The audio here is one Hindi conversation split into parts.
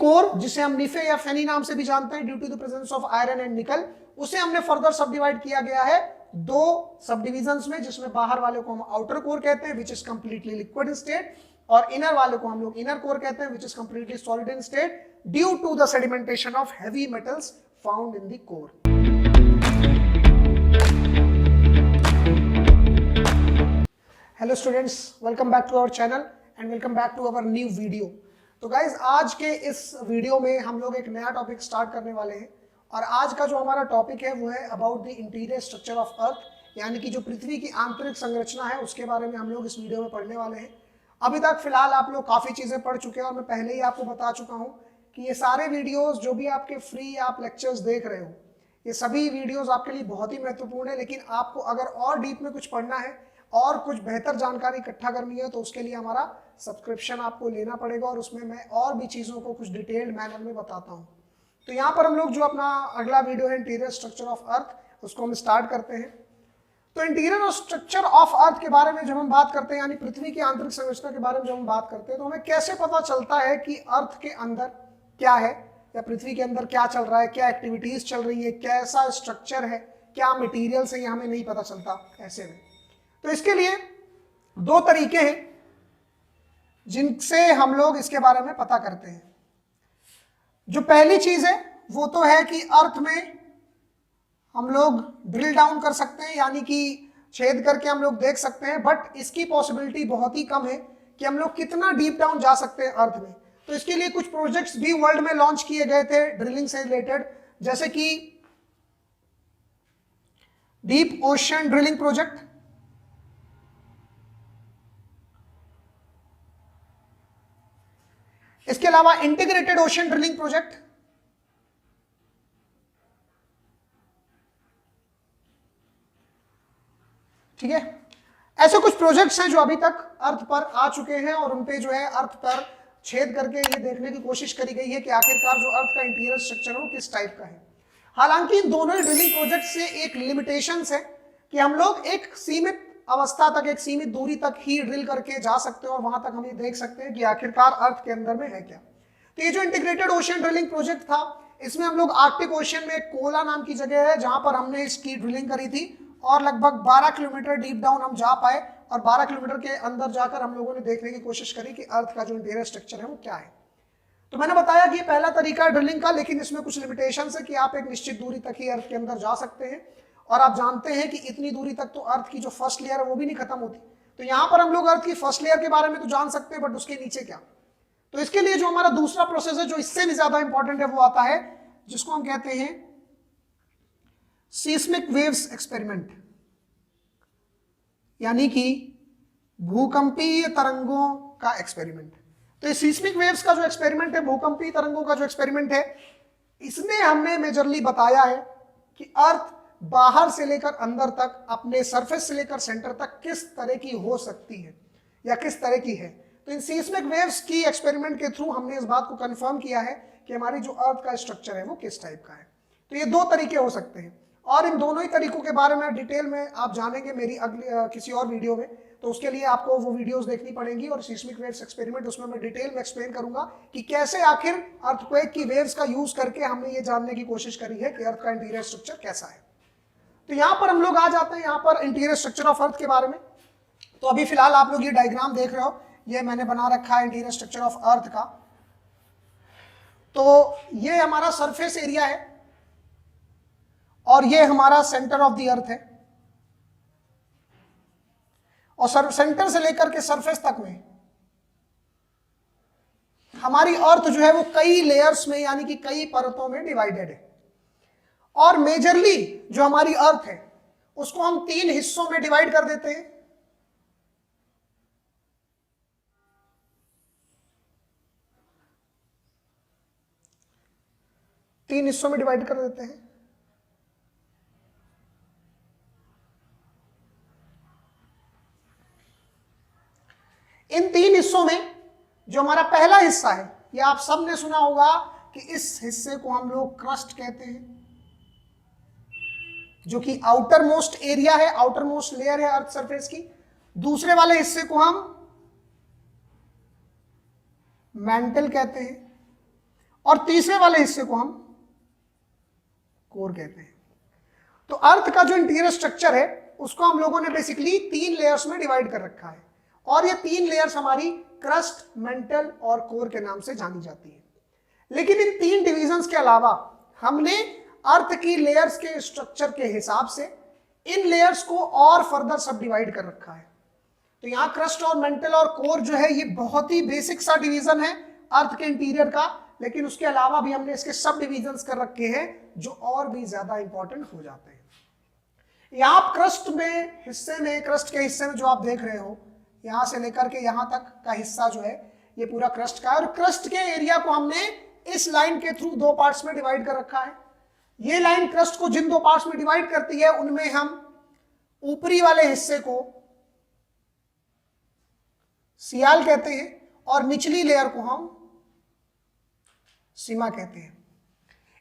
कोर, जिसे हम निफे या फेनी नाम से भी जानते हैं, due to the presence of iron and nickel, उसे हमने फर्दर सब डिवाइड किया गया है दो सब डिविजन्स में, जिसमें बाहर वाले को हम आउटर कोर कहते हैं which is completely liquid in state, और इनर वाले को हम लोग इनर कोर कहते हैं which is completely solid in state due to the sedimentation of heavy metals found in the core. Hello students, welcome back to our channel and welcome back to our new video. तो गाइज, आज के इस वीडियो में हम लोग एक नया टॉपिक स्टार्ट करने वाले हैं, और आज का जो हमारा टॉपिक है वो है about the interior structure of earth, यानी कि जो पृथ्वी की आंतरिक संरचना है उसके बारे में हम लोग इस वीडियो में पढ़ने वाले हैं। अभी तक फिलहाल आप लोग काफ़ी चीज़ें पढ़ चुके हैं और मैं पहले ही आपको बता चुका हूँ कि ये सारे वीडियोस जो भी आपके फ्री आप लेक्चर्स देख रहे हो, ये सभी वीडियोस आपके लिए बहुत ही महत्वपूर्ण है। लेकिन आपको अगर और डीप में कुछ पढ़ना है और कुछ बेहतर जानकारी इकट्ठा करनी है तो उसके लिए हमारा सब्सक्रिप्शन आपको लेना पड़ेगा, और उसमें मैं और भी चीज़ों को कुछ डिटेल्ड मैनर में बताता हूँ। तो यहाँ पर हम लोग जो अपना अगला वीडियो है इंटीरियर स्ट्रक्चर ऑफ अर्थ, उसको हम स्टार्ट करते हैं। तो इंटीरियर स्ट्रक्चर ऑफ अर्थ के बारे में जब हम बात करते हैं, यानी पृथ्वी की आंतरिक संरचना के बारे में जब हम बात करते हैं, तो हमें कैसे पता चलता है कि अर्थ के अंदर क्या है या पृथ्वी के अंदर क्या चल रहा है, क्या एक्टिविटीज चल रही है, कैसा स्ट्रक्चर है, क्या मटेरियल्स है, ये हमें नहीं पता चलता ऐसे में। तो इसके लिए दो तरीके हैं जिनसे हम लोग इसके बारे में पता करते हैं। जो पहली चीज है वो तो है कि अर्थ में हम लोग ड्रिल डाउन कर सकते हैं, यानी कि छेद करके हम लोग देख सकते हैं, बट इसकी पॉसिबिलिटी बहुत ही कम है कि हम लोग कितना डीप डाउन जा सकते हैं अर्थ में। तो इसके लिए कुछ प्रोजेक्ट्स भी वर्ल्ड में लॉन्च किए गए थे ड्रिलिंग से रिलेटेड, जैसे कि डीप ओशन ड्रिलिंग प्रोजेक्ट, इसके अलावा इंटीग्रेटेड ओशन ड्रिलिंग प्रोजेक्ट, ठीक है। ऐसे कुछ प्रोजेक्ट्स हैं जो अभी तक अर्थ पर आ चुके हैं और उनपे जो है अर्थ पर छेद करके ये देखने की कोशिश करी गई है कि आखिरकार जो अर्थ का इंटीरियर स्ट्रक्चर है वो किस टाइप का है। हालांकि इन दोनों ही ड्रिलिंग प्रोजेक्ट से एक लिमिटेशंस है कि हम लोग एक सीमित अवस्था तक, एक सीमित दूरी तक ही ड्रिल करके जा सकते हैं और वहां तक हम ये देख सकते हैं कि आखिरकार अर्थ के अंदर में है क्या। तो ये जो इंटीग्रेटेड ओशन ड्रिलिंग प्रोजेक्ट था, इसमें हम लोग आर्कटिक ओशन में कोला नाम की जगह है जहां पर हमने इसकी ड्रिलिंग करी थी, और लगभग 12 किलोमीटर डीप डाउन हम जा पाए, और 12 किलोमीटर के अंदर जाकर हम लोगों ने देखने की कोशिश करी कि अर्थ का जो इंटीरियर स्ट्रक्चर है वो क्या है। तो मैंने बताया कि ये पहला तरीका है ड्रिलिंग का, लेकिन इसमें कुछ लिमिटेशंस है कि आप एक निश्चित दूरी तक ही अर्थ के अंदर जा सकते हैं, और आप जानते हैं कि इतनी दूरी तक तो अर्थ की जो फर्स्ट लेयर है वो भी नहीं खत्म होती। तो यहाँ पर हम लोग अर्थ की फर्स्ट लेयर के बारे में तो जान सकते हैं, बट उसके नीचे क्या। तो इसके लिए जो हमारा दूसरा प्रोसेस है जो इससे भी ज्यादा इंपॉर्टेंट है वो आता है, जिसको हम कहते हैं सीस्मिक वेव्स एक्सपेरिमेंट, यानी कि भूकंपीय तरंगों का एक्सपेरिमेंट। तो ये सीस्मिक वेव्स का जो एक्सपेरिमेंट है, भूकंपीय तरंगों का जो एक्सपेरिमेंट है, इसमें हमने मेजरली बताया है कि अर्थ बाहर से लेकर अंदर तक, अपने सरफेस से लेकर सेंटर तक किस तरह की हो सकती है या किस तरह की है। तो इन सीस्मिक वेव्स की एक्सपेरिमेंट के थ्रू हमने इस बात को कंफर्म किया है कि हमारी जो अर्थ का स्ट्रक्चर है वो किस टाइप का है। तो ये दो तरीके हो सकते हैं, और इन दोनों ही तरीकों के बारे में डिटेल में आप जानेंगे मेरी अगली किसी और वीडियो में। तो उसके लिए आपको वो वीडियोस देखनी पड़ेंगी, और सीस्मिक वेव्स एक्सपेरिमेंट उसमें मैं डिटेल में एक्सप्लेन करूंगा कि कैसे आखिर अर्थक्वेक की वेव्स का यूज करके हमने ये जानने की कोशिश करी है कि अर्थ का इंटीरियर स्ट्रक्चर कैसा है। तो यहाँ पर हम लोग आ जाते हैं यहाँ पर इंटीरियर स्ट्रक्चर ऑफ अर्थ के बारे में। तो अभी फिलहाल आप लोग ये डायग्राम देख रहे हो, ये मैंने बना रखा है इंटीरियर स्ट्रक्चर ऑफ अर्थ का। तो ये हमारा सरफेस एरिया है और ये हमारा सेंटर ऑफ द अर्थ है, और सेंटर से लेकर के सरफेस तक में हमारी अर्थ जो है वो कई लेयर्स में, यानी कि कई परतों में डिवाइडेड है। और मेजरली जो हमारी अर्थ है उसको हम 3 हिस्सों में डिवाइड कर देते हैं। तीन हिस्सों में डिवाइड कर देते हैं। इन 3 हिस्सों में जो हमारा पहला हिस्सा है, ये आप सबने सुना होगा कि इस हिस्से को हम लोग क्रस्ट कहते हैं, जो कि आउटर मोस्ट एरिया है, आउटर मोस्ट लेयर है अर्थ सरफेस की। दूसरे वाले हिस्से को हम मैंटल कहते हैं, और तीसरे वाले हिस्से को हम कोर कहते हैं। तो अर्थ का जो इंटीरियर स्ट्रक्चर है उसको हम लोगों ने बेसिकली 3 लेयर्स में डिवाइड कर रखा है, और ये 3 लेयर्स हमारी क्रस्ट, मेंटल और कोर के नाम से जानी जाती है। लेकिन इन 3 डिविजन्स के अलावा हमने अर्थ की लेयर्स के स्ट्रक्चर के हिसाब से इन लेयर्स को और फर्दर सब डिवाइड कर रखा है। तो यहाँ क्रस्ट और मेंटल और कोर जो है ये बहुत ही बेसिक सा डिवीजन है अर्थ के इंटीरियर का, लेकिन उसके अलावा भी हमने इसके सब डिविजन्स कर रखे हैं जो और भी ज्यादा इंपॉर्टेंट हो जाते हैं। यहाँ क्रस्ट में हिस्से में, क्रस्ट के हिस्से में जो आप देख रहे हो, यहां से लेकर के यहां तक का हिस्सा जो है ये पूरा क्रस्ट का है, और क्रस्ट के एरिया को हमने इस लाइन के थ्रू 2 पार्ट्स में डिवाइड कर रखा है। ये लाइन क्रस्ट को जिन 2 पार्ट्स में डिवाइड करती है उनमें हम ऊपरी वाले हिस्से को सियाल कहते हैं और निचली लेयर को हम सीमा कहते हैं।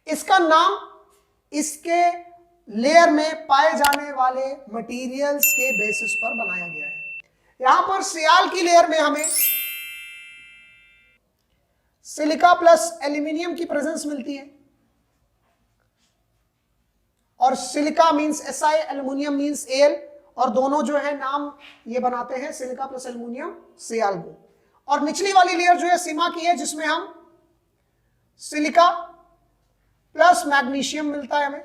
इसका नाम इसके लेयर में पाए जाने वाले मटेरियल्स के बेसिस पर बनाया गया है। यहां पर सियाल की लेयर में हमें सिलिका प्लस एल्यूमिनियम की प्रेजेंस मिलती है, और silica means Si, aluminium means Al, और दोनों जो है नाम ये बनाते हैं सिलिका प्लस एल्यूमिनियम सियाल को। और निचली वाली लेयर जो है सीमा की है, जिसमें हम सिलिका प्लस मैग्नीशियम मिलता है हमें,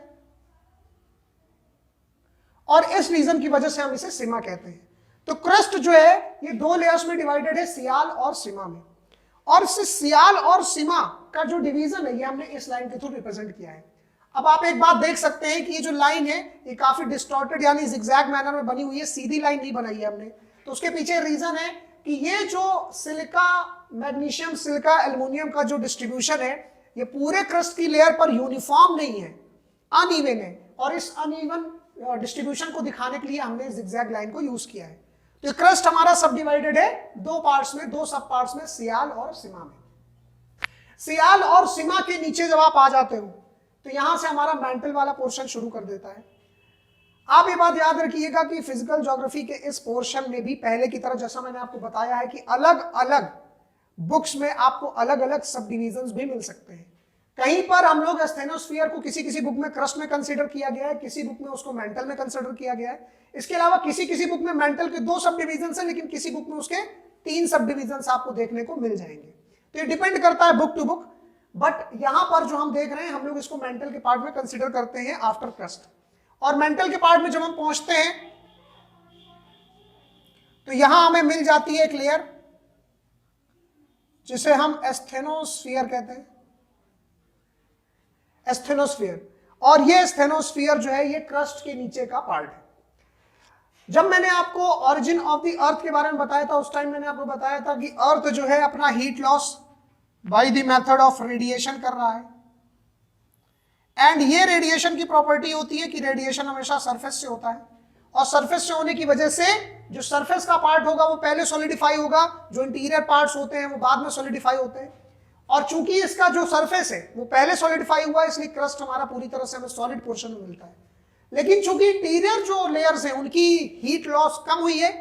और इस रीजन की वजह से हम इसे सीमा कहते हैं। तो क्रस्ट जो है ये 2 लेयर्स में डिवाइडेड है, सियाल और सीमा में, और इस सियाल और सीमा का जो डिवीजन है ये हमने इस लाइन के थ्रू रिप्रेजेंट किया है। अब आप एक बात देख सकते हैं कि ये जो लाइन है ये काफी डिस्टॉर्टेड यानी जिगजैग मैनर में बनी हुई है, सीधी लाइन नहीं बनाई है हमने। तो उसके पीछे रीजन है कि ये जो सिलिका मैग्नीशियम सिलिका एल्यूमिनियम का जो डिस्ट्रीब्यूशन है ये पूरे क्रस्ट की लेयर पर यूनिफॉर्म नहीं है, अनइवन है, और इस अनइवन डिस्ट्रीब्यूशन को दिखाने के लिए हमने जिगजैग लाइन को यूज किया है। तो क्रस्ट हमारा सब डिवाइडेड है 2 पार्ट्स में, 2 सब पार्ट्स में, सियाल और सीमा में। सियाल और सीमा के नीचे जब आप आ जाते हो तो यहां से हमारा मेंटल वाला पोर्शन शुरू कर देता है। आप ये बात याद रखिएगा कि फिजिकल ज्योग्राफी के इस पोर्शन में भी पहले की तरह जैसा मैंने आपको बताया है कि अलग अलग बुक्स में आपको अलग अलग सब डिविजन्स भी मिल सकते हैं। कहीं पर हम लोग एस्थेनोस्फीयर को किसी बुक में क्रस्ट में कंसीडर किया गया है, किसी बुक में उसको मेंटल में कंसीडर किया गया है। इसके अलावा किसी बुक में मेंटल के 2 सब डिविजन्स हैं, लेकिन किसी बुक में उसके 3 सब डिविजन्स आपको देखने को मिल जाएंगे। तो ये डिपेंड करता है बुक टू बुक, बट यहां पर जो हम देख रहे हैं हम लोग इसको मेंटल के पार्ट में कंसीडर करते हैं आफ्टर क्रस्ट। और मेंटल के पार्ट में जब हम पहुंचते हैं तो यहां हमें मिल जाती है एक लेयर जिसे हम एस्थेनोस्फीयर कहते हैं, एस्थेनोस्फीयर। और ये एस्थेनोस्फीयर जो है ये क्रस्ट के नीचे का पार्ट है। जब मैंने आपको ऑरिजिन ऑफ द अर्थ के बारे में बताया था उस टाइम मैंने आपको बताया था कि अर्थ जो है अपना heat loss by the method of radiation कर रहा है, एंड ये रेडिएशन की प्रॉपर्टी होती है कि रेडिएशन हमेशा सरफेस से होता है, और सरफेस से होने की वजह से जो सरफेस का पार्ट होगा वो पहले सॉलिडिफाई होगा, जो इंटीरियर पार्ट्स होते हैं वो बाद में सॉलिडिफाई होते हैं। और चूंकि इसका जो सरफेस है वो पहले सॉलिडिफाई हुआ है इसलिए क्रस्ट हमारा पूरी तरह से हमें सॉलिड पोर्शन में मिलता है। लेकिन चूंकि इंटीरियर जो लेयर्स हैं उनकी हीट लॉस कम हुई है,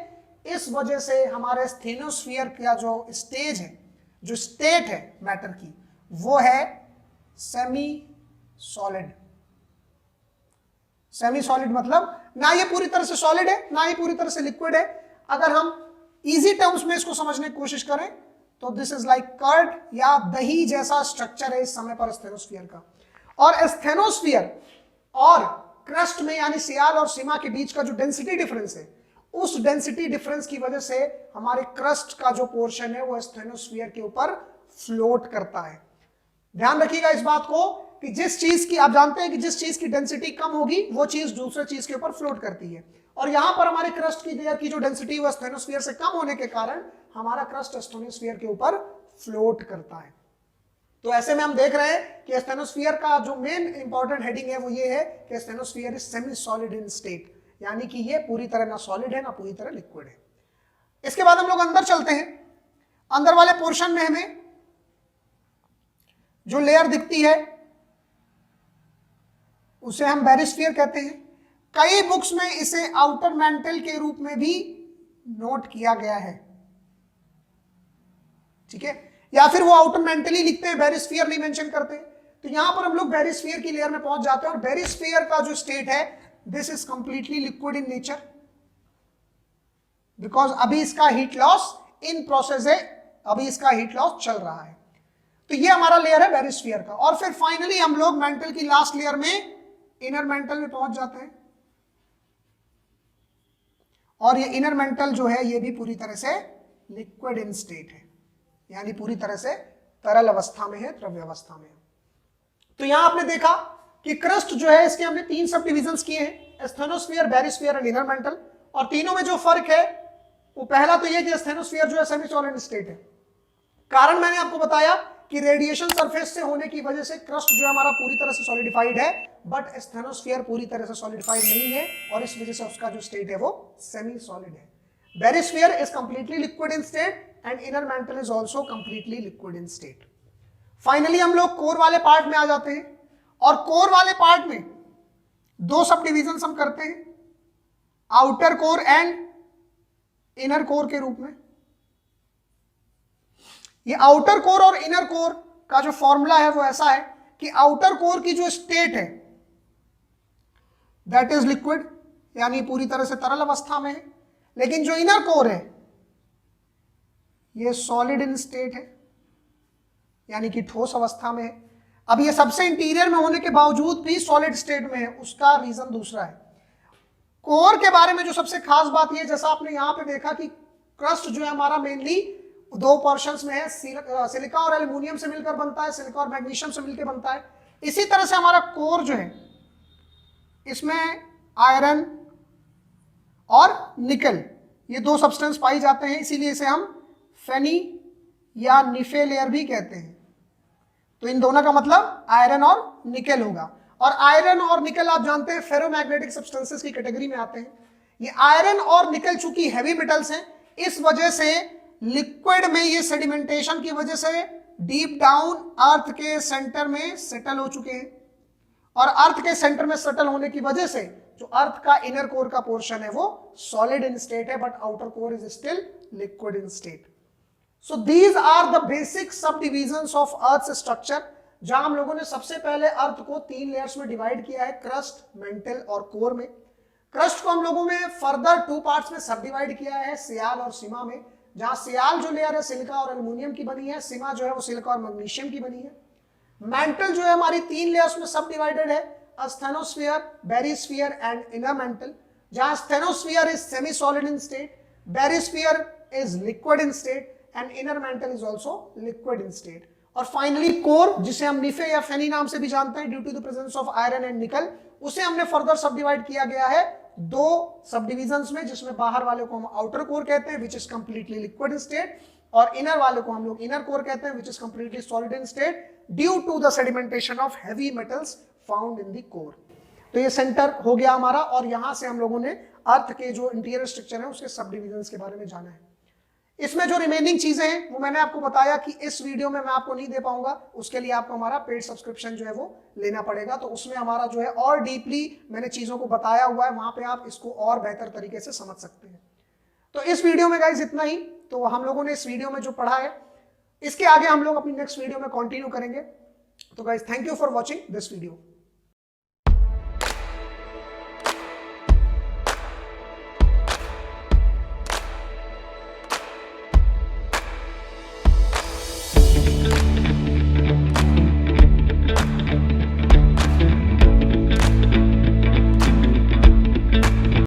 इस वजह से हमारे एस्थेनोस्फीयर का जो स्टेज है, जो स्टेट है मैटर की, वो है सेमी सॉलिड। सेमी सॉलिड मतलब ना ये पूरी तरह से सॉलिड है ना ये पूरी तरह से लिक्विड है। अगर हम इजी टर्म्स में इसको समझने की कोशिश करें तो दिस इज लाइक कर्ड या दही जैसा स्ट्रक्चर है इस समय पर एस्थेनोस्फीयर का। और एस्थेनोस्फीयर और क्रस्ट में यानी सियाल और सीमा के बीच का जो डेंसिटी डिफरेंस है, उस डेंसिटी डिफरेंस की वजह से हमारे क्रस्ट का जो पोर्शन है वो एस्थेनोस्फीयर के ऊपर फ्लोट करता है। ध्यान रखिएगा इस बात को कि जिस चीज की आप जानते हैं कि जिस चीज की डेंसिटी कम होगी वो चीज दूसरे चीज के ऊपर फ्लोट करती है, और यहां पर हमारे क्रस्ट की लेयर की जो डेंसिटी वो एस्थेनोस्फीयर से कम होने के कारण हमारा क्रस्ट एस्थेनोस्फीयर के ऊपर फ्लोट करता है। तो ऐसे में हम देख रहे हैं कि एस्थेनोस्फीयर का जो मेन इंपॉर्टेंट हेडिंग है वो ये है कि asthenosphere is semi solid in state, यानी कि ये पूरी तरह ना सॉलिड है ना पूरी तरह लिक्विड है। इसके बाद हम लोग अंदर चलते हैं। अंदर वाले पोर्शन में हमें जो लेयर दिखती है उसे हम बैरिस्फीयर कहते हैं। कई बुक्स में इसे आउटर मेंटल के रूप में भी नोट किया गया है, ठीक है। या फिर वो आउटर मेंटली लिखते हैं, बैरिस्फीयर नहीं मेंशन करते। तो यहां पर हम लोग बैरिस्फीयर की लेयर में पहुंच जाते हैं और बैरिस्फीयर का जो स्टेट है this is completely liquid in nature, because अभी इसका हीट लॉस इन प्रोसेस है, अभी इसका हीट लॉस चल रहा है। तो ये हमारा लेयर है बैरिस्फीयर का। और फिर फाइनली हम लोग मेंटल की लास्ट लेयर में इनर मेंटल में पहुंच जाते हैं और ये इनर मेंटल जो है ये भी पूरी तरह से लिक्विड इन स्टेट है, यानी पूरी तरह से तरल अवस्था में है, द्रव्य अवस्था में है। तो यहां आपने देखा कि क्रस्ट जो है इसके हमने 3 सब डिविजन्स किए हैं, स्टेनोस्फीयर, बैरिस्फीयर एंड इनर मेंटल। और तीनों में जो फर्क है वो पहला तो ये कि स्टेनोस्फीयर जो है सेमी सॉलिड स्टेट है। कारण मैंने आपको बताया कि रेडिएशन सरफेस से होने की वजह से क्रस्ट जो है हमारा पूरी तरह से सॉलिडिफाइड है, बट स्टेनोस्फीयर पूरी तरह से सॉलिडिफाइड नहीं है और इस वजह से उसका जो स्टेट है वो सेमी सॉलिड है। Barysphere is completely liquid in state and inner mantle is also completely liquid in state. Finally हम लोग कोर वाले पार्ट में आ जाते हैं और कोर वाले पार्ट में 2 सब डिविजन हम करते हैं, outer core and inner core के रूप में। ये आउटर कोर और इनर कोर का जो फॉर्मूला है वो ऐसा है कि आउटर कोर की जो स्टेट है दैट इज लिक्विड, यानी पूरी तरह से तरल अवस्था में है, लेकिन जो इनर कोर है ये सॉलिड इन स्टेट है, यानी कि ठोस अवस्था में है। अब ये सबसे इंटीरियर में होने के बावजूद भी सॉलिड स्टेट में है, उसका रीजन दूसरा है। कोर के बारे में जो सबसे खास बात ये, जैसा आपने यहां पे देखा कि क्रस्ट जो है हमारा मेनली 2 पोर्शंस में है, सिलिका और एल्युमिनियम से मिलकर बनता है, सिलिका और मैग्नीशियम से मिलकर बनता है। इसी तरह से हमारा कोर जो है इसमें आयरन और निकल ये 2 सब्सटेंस पाई जाते हैं, इसीलिए इसे हम फेनी या निफे लेयर भी कहते हैं। तो इन दोनों का मतलब आयरन और निकल होगा। और आयरन और निकल आप जानते हैं फेरोमैग्नेटिक सब्सटेंसेस की कैटेगरी में आते हैं। ये आयरन और निकल चूंकि हैवी मेटल्स हैं, इस वजह से लिक्विड में ये सेडिमेंटेशन की वजह से डीप डाउन अर्थ के सेंटर में सेटल हो चुके हैं और अर्थ के सेंटर में सेटल होने की वजह से जो अर्थ का इनर कोर का पोर्शन है वो सॉलिड इन स्टेट है, but outer core is still liquid in state. So these are the basic subdivisions of earth structure, जहां हम लोगों ने सबसे पहले अर्थ को 3 लेयर्स में डिवाइड किया है, क्रस्ट, मेंटल और कोर में। क्रस्ट को हम लोगों में फर्दर 2 पार्ट्स में सब डिवाइड किया है, सियाल और सीमा में, जहां सियाल जो लेयर है सिलिका और एल्युमिनियम की बनी है, सीमा जो है वो सिलिका और मैग्नीशियम की बनी है। मेंटल जो है हमारी 3 लेयर्स में सब डिवाइडेड है, asthenosphere, barysphere and inner mantle, जहां asthenosphere is semi solid in state, barysphere is liquid in state and inner mantle is also liquid in state. और फाइनली कोर, जिसे हम निफे या फेनी नाम से भी जानते हैं due to the presence of iron and nickel, उसे हमने फर्दर सब डिवाइड किया गया है 2 सब डिविजन्स में, जिसमें बाहर वाले को हम आउटर कोर कहते हैं which is completely liquid in state, और इनर वाले को हम लोग इनर कोर कहते हैं which is completely solid in state due to the sedimentation of heavy metals found in the core. तो ये सेंटर हो गया हमारा और यहां से हम लोगों ने अर्थ के जो इंटीरियर स्ट्रक्चर है उसके सब डिविजन्स के बारे में जाना है। इसमें जो रिमेनिंग चीजें हैं वो मैंने आपको बताया कि इस वीडियो में मैं आपको नहीं दे पाऊंगा, उसके लिए आपको हमारा पेड सब्सक्रिप्शन जो है वो लेना पड़ेगा। तो उसमें हमारा जो है और डीपली मैंने चीजों को बताया हुआ है, वहां पे आप इसको और बेहतर तरीके से समझ सकते हैं। तो इस वीडियो में गाइस इतना ही। तो हम लोगों ने इस वीडियो में जो पढ़ा है इसके आगे हम लोग अपनी नेक्स्ट वीडियो में कंटिन्यू करेंगे। तो guys thank you for watching this video.